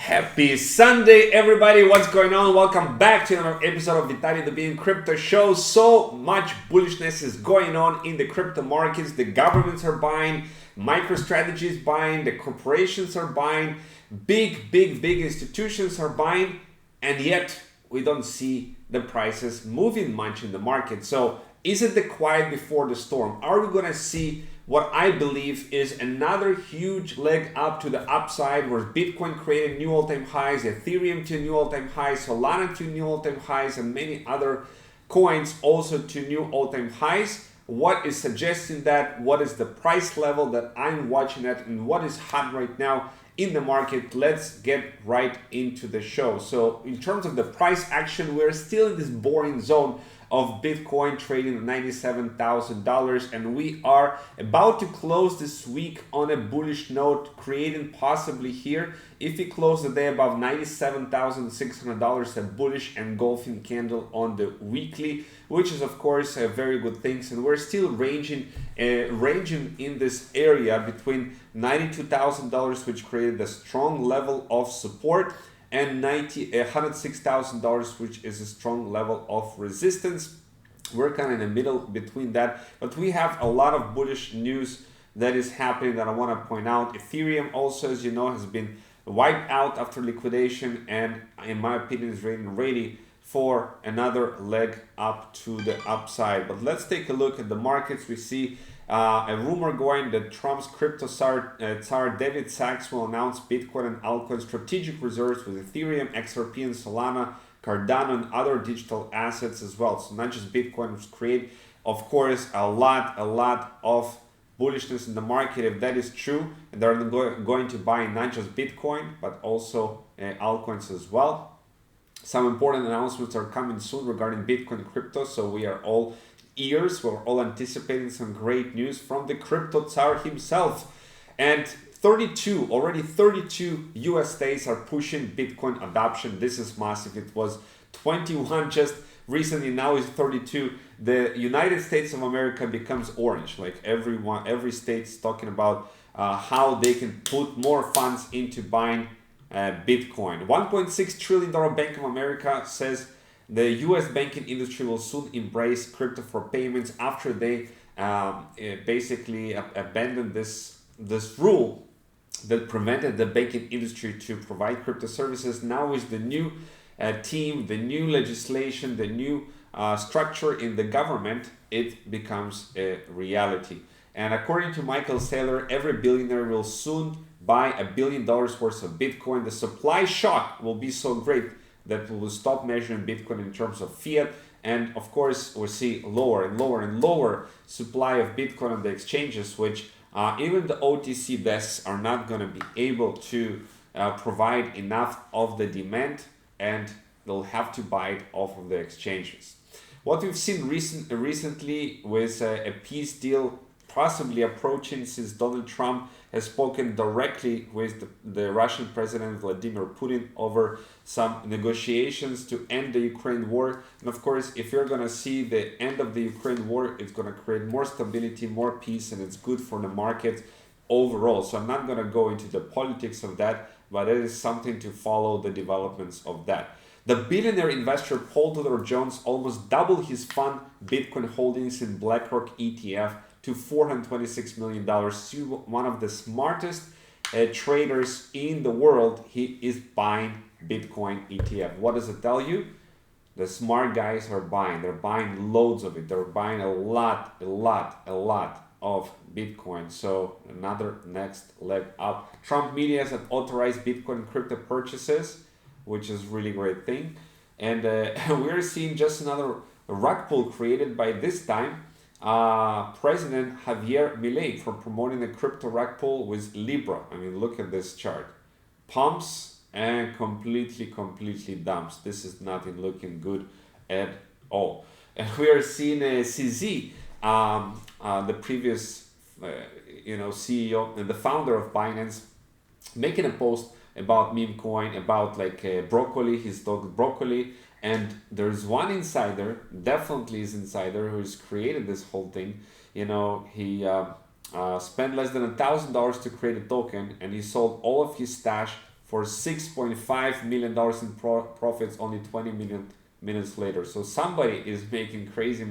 Happy Sunday, everybody. What's going on? Welcome back to another episode of Vitaly the Bean Crypto Show. So much bullishness is going on in the crypto markets. The governments are buying, MicroStrategy is buying, the corporations are buying, big institutions are buying, and yet we don't see the prices moving much in the market. So is it the quiet before the storm? Are we going to see what I believe is another huge leg up to the upside, where Bitcoin created new all-time highs, Ethereum to new all-time highs, Solana to new all-time highs, and many other coins also to new all-time highs? What is suggesting that? What is the price level that I'm watching at, and what is hot right now in the market? Let's get right into the show. So in terms of the price action, we're still in this boring zone of Bitcoin trading at $97,000, and we are about to close this week on a bullish note, creating possibly here, if we close the day above $97,600, a bullish engulfing candle on the weekly, which is of course a very good thing. And we're still ranging in this area between $92,000, which created a strong level of support, and $106,000, which is a strong level of resistance. We're kind of in the middle between that, but we have a lot of bullish news that is happening that I want to point out. Ethereum also, as you know, has been wiped out after liquidation, and in my opinion is ready for another leg up to the upside. But let's take a look at the markets. We see a rumor going that Trump's crypto czar David Sachs will announce Bitcoin and altcoin strategic reserves with Ethereum, XRP, and Solana, Cardano, and other digital assets as well. So not just Bitcoin, which create, of course, a lot of bullishness in the market. If that is true, and they're going to buy not just Bitcoin, but also altcoins as well. Some important announcements are coming soon regarding Bitcoin crypto, so we are all ears. We're all anticipating some great news from the crypto czar himself. And 32 US states are pushing Bitcoin adoption. This is massive. It was 21 just recently, now is 32. The United States of America becomes orange. Like every state's talking about how they can put more funds into buying Bitcoin. $1.6 trillion Bank of America says the US banking industry will soon embrace crypto for payments after they basically abandoned this rule that prevented the banking industry to provide crypto services. Now is the new team, the new legislation, the new structure in the government. It becomes a reality. And according to Michael Saylor, every billionaire will soon buy $1 billion worth of Bitcoin. The supply shock will be so great that we will stop measuring Bitcoin in terms of fiat, and of course we'll see lower and lower supply of Bitcoin on the exchanges, which even the OTC desks are not going to be able to provide enough of the demand, and they'll have to buy it off of the exchanges. What we've seen recently with a peace deal possibly approaching, since Donald Trump has spoken directly with the Russian President Vladimir Putin over some negotiations to end the Ukraine war. And of course, if you're going to see the end of the Ukraine war, it's going to create more stability, more peace, and it's good for the market overall. So I'm not going to go into the politics of that, but it is something to follow the developments of that. The billionaire investor Paul Tudor Jones almost doubled his fund Bitcoin holdings in BlackRock ETF to $426 million. He's one of the smartest traders in the world. He is buying Bitcoin ETF. What does it tell you? The smart guys are buying. They're buying loads of it. They're buying a lot of Bitcoin. So another next leg up. Trump media has authorized Bitcoin crypto purchases, which is really great thing. And we're seeing just another rug pull created by this time President Javier Milei for promoting the crypto rug pull with Libra. I mean, look at this chart. Pumps and completely dumps. This is nothing looking good at all. And we are seeing CZ, the previous CEO and the founder of Binance, making a post about memecoin, about broccoli. He's talking broccoli. And there's one insider, definitely is insider, who's created this whole thing. He spent less than $1,000 to create a token, and he sold all of his stash for $6.5 million in profits only 20 minutes later. So somebody is making crazy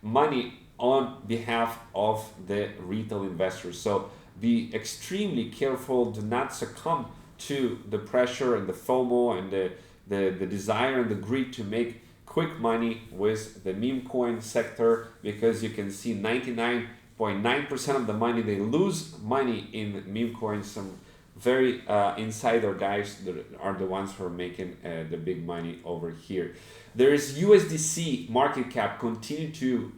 money on behalf of the retail investors. So be extremely careful. Do not succumb to the pressure and the FOMO and the desire and the greed to make quick money with the meme coin sector, because you can see 99.9% of the money, they lose money in meme coins. Some very insider guys are the ones who are making the big money over here. There is USDC market cap continue to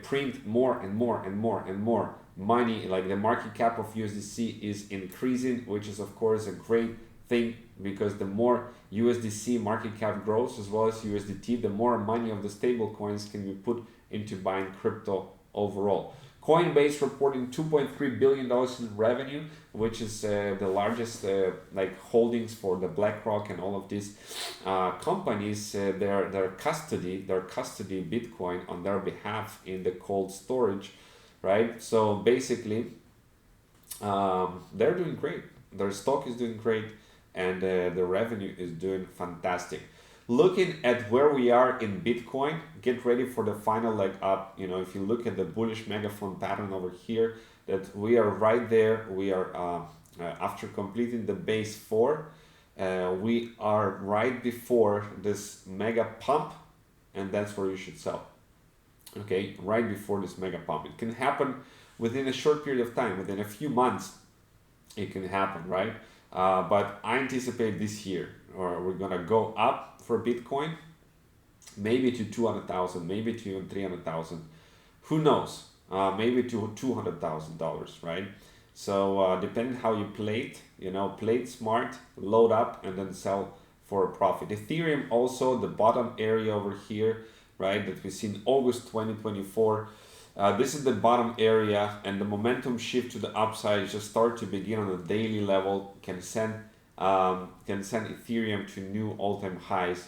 print more and more and more and more money. Like the market cap of USDC is increasing, which is of course a great thing, because the more USDC market cap grows as well as USDT, the more money of the stable coins can be put into buying crypto overall. Coinbase reporting $2.3 billion in revenue, which is the largest like holdings for the BlackRock and all of these companies. Their custody Bitcoin on their behalf in the cold storage, right? So basically, they're doing great. Their stock is doing great, and the revenue is doing fantastic. Looking at where we are in Bitcoin, get ready for the final leg up. You know, if you look at the bullish megaphone pattern over here, that we are right there. We are after completing the base 4, we are right before this mega pump, and that's where you should sell. Okay, right before this mega pump. It can happen within a short period of time, within a few months. It can happen, right? But I anticipate this year, or we're gonna go up for Bitcoin, maybe to 200,000, maybe to even 300,000. Who knows? Maybe to $200,000, right? So depending how you play it, you know, play it smart, load up, and then sell for a profit. Ethereum also, the bottom area over here, right, that we see in August 2024. This is the bottom area, and the momentum shift to the upside just start to begin on a daily level. Can send Ethereum to new all-time highs,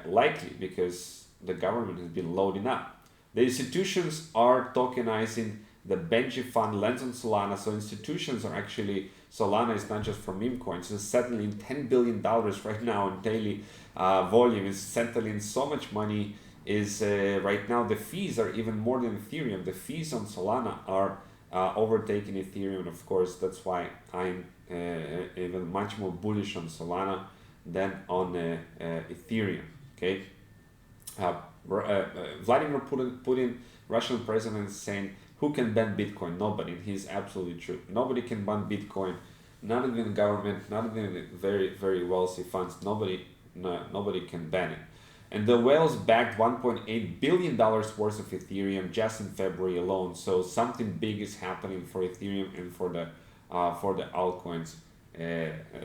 likely because the government has been loading up. The institutions are tokenizing. The Benji fund lends on Solana, so institutions are actually, Solana is not just for meme coins, it's settling $10 billion right now in daily volume. It's settling so much money. Is right now the fees are even more than Ethereum. The fees on Solana are overtaking Ethereum. Of course, that's why I'm even much more bullish on Solana than on Ethereum. Okay, Vladimir Putin, Russian president, is saying, who can ban Bitcoin? Nobody. He's absolutely true. Nobody can ban Bitcoin. Not even the government, not even the very, very wealthy funds. Nobody can ban it. And the whales backed $1.8 billion worth of Ethereum just in February alone. So something big is happening for Ethereum and for the altcoins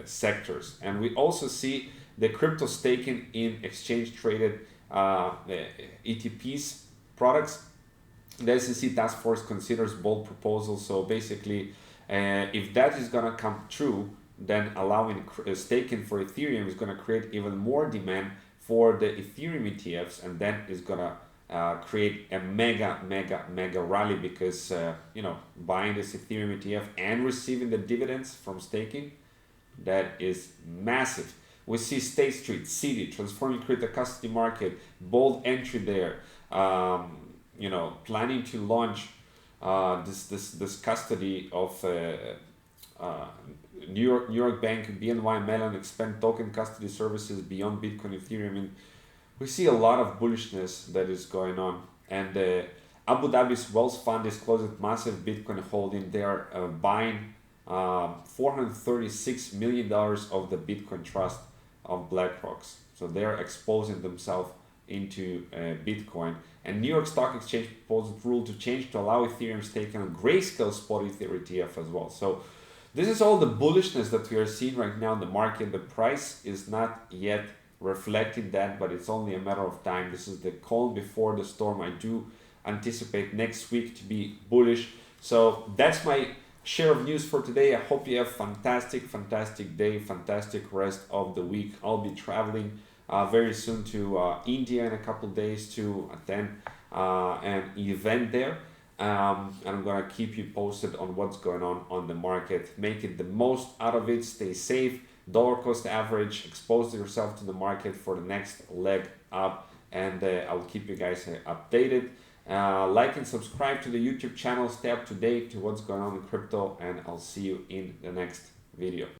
sectors. And we also see the crypto staking in exchange traded ETPs products. The SEC task force considers bold proposals. So basically, if that is gonna come true, then allowing staking for Ethereum is gonna create even more demand for the Ethereum ETFs, and then is gonna create a mega rally, because you know, buying this Ethereum ETF and receiving the dividends from staking, that is massive. We see State Street, Citi transforming crypto custody market, bold entry there. You know, planning to launch this custody of New York Bank, BNY Mellon expand token custody services beyond Bitcoin, Ethereum, and we see a lot of bullishness that is going on. And Abu Dhabi's Wealth Fund disclosed massive Bitcoin holding. They are buying $436 million of the Bitcoin trust of BlackRock's. So they are exposing themselves into Bitcoin. And New York Stock Exchange proposed rule to change to allow Ethereum staking on Grayscale spot Ether ETF as well. So this is all the bullishness that we are seeing right now in the market. The price is not yet reflecting that, but it's only a matter of time. This is the calm before the storm. I do anticipate next week to be bullish. So that's my share of news for today. I hope you have fantastic day, fantastic rest of the week. I'll be traveling very soon to India in a couple of days to attend an event there. And I'm gonna keep you posted on what's going on the market. Make it the most out of it. Stay safe, dollar cost average, expose yourself to the market for the next leg up, and I'll keep you guys updated. Like and subscribe to the YouTube channel, stay up to date to what's going on in crypto, and I'll see you in the next video.